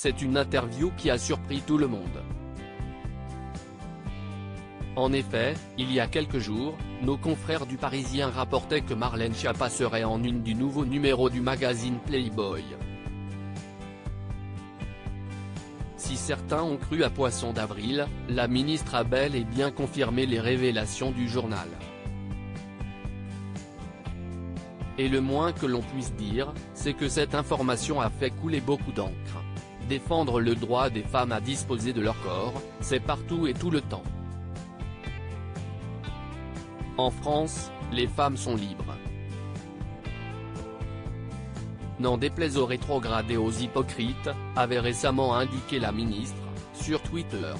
c'est une interview qui a surpris tout le monde. En effet, il y a quelques jours, nos confrères du Parisien rapportaient que Marlène Schiappa serait en une du nouveau numéro du magazine Playboy. Si certains ont cru à Poisson d'avril, la ministre a bel et bien confirmé les révélations du journal. Et le moins que l'on puisse dire, c'est que cette information a fait couler beaucoup d'encre. Défendre le droit des femmes à disposer de leur corps, c'est partout et tout le temps. En France, les femmes sont libres. N'en déplaise aux rétrogrades et aux hypocrites, avait récemment indiqué la ministre, sur Twitter.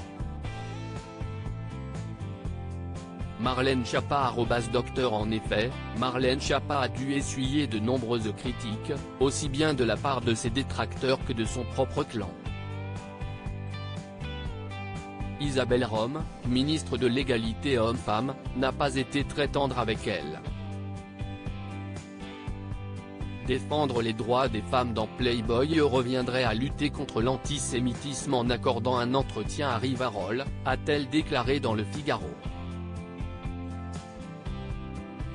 Marlène Schiappa @docteur. En effet, Marlène Schiappa a dû essuyer de nombreuses critiques, aussi bien de la part de ses détracteurs que de son propre clan. Isabelle Rome, ministre de l'égalité homme-femme, n'a pas été très tendre avec elle. Défendre les droits des femmes dans Playboy reviendrait à lutter contre l'antisémitisme en accordant un entretien à Rivarol, a-t-elle déclaré dans Le Figaro.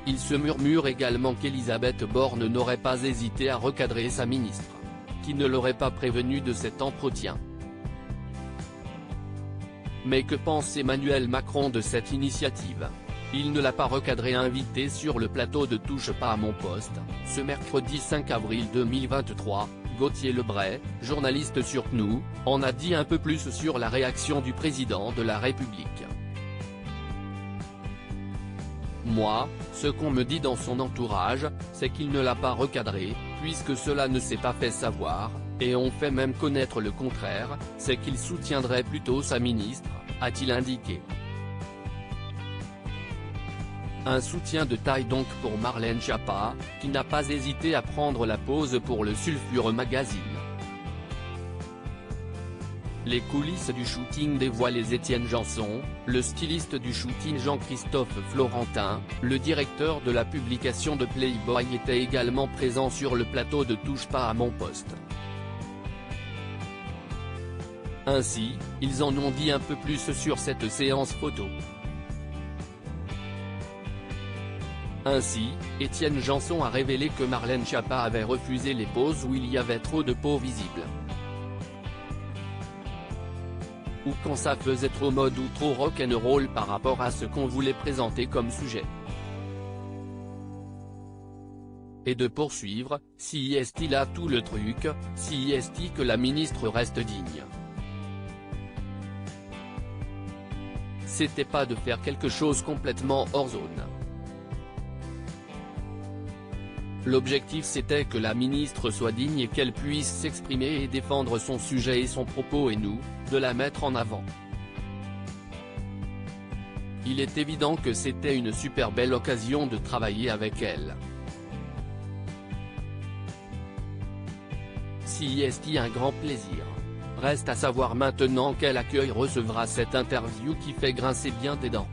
Il se murmure également qu'Elisabeth Borne n'aurait pas hésité à recadrer sa ministre, qui ne l'aurait pas prévenue de cet entretien. Mais que pense Emmanuel Macron de cette initiative? Il ne l'a pas recadré. Invité sur le plateau de Touche pas à mon poste, ce mercredi 5 avril 2023, Gauthier Lebray, journaliste sur CNews, en a dit un peu plus sur la réaction du président de la République. Moi, ce qu'on me dit dans son entourage, c'est qu'il ne l'a pas recadré, puisque cela ne s'est pas fait savoir, et on fait même connaître le contraire, c'est qu'il soutiendrait plutôt sa ministre, a-t-il indiqué. Un soutien de taille donc pour Marlène Schiappa, qui n'a pas hésité à prendre la pause pour le sulfureux magazine. Les coulisses du shooting dévoilées. Étienne Janson, le styliste du shooting Jean-Christophe Florentin, le directeur de la publication de Playboy, était également présent sur le plateau de Touche pas à mon poste. Ainsi, ils en ont dit un peu plus sur cette séance photo. Ainsi, Étienne Janson a révélé que Marlène Schiappa avait refusé les poses où il y avait trop de peau visible. Ou quand ça faisait trop mode ou trop rock'n'roll par rapport à ce qu'on voulait présenter comme sujet. Et de poursuivre, si est-il là tout le truc, si est-il que la ministre reste digne. C'était pas de faire quelque chose complètement hors zone. L'objectif c'était que la ministre soit digne et qu'elle puisse s'exprimer et défendre son sujet et son propos et nous, de la mettre en avant. Il est évident que c'était une super belle occasion de travailler avec elle. Si est un grand plaisir. Reste à savoir maintenant quel accueil recevra cette interview qui fait grincer bien des dents.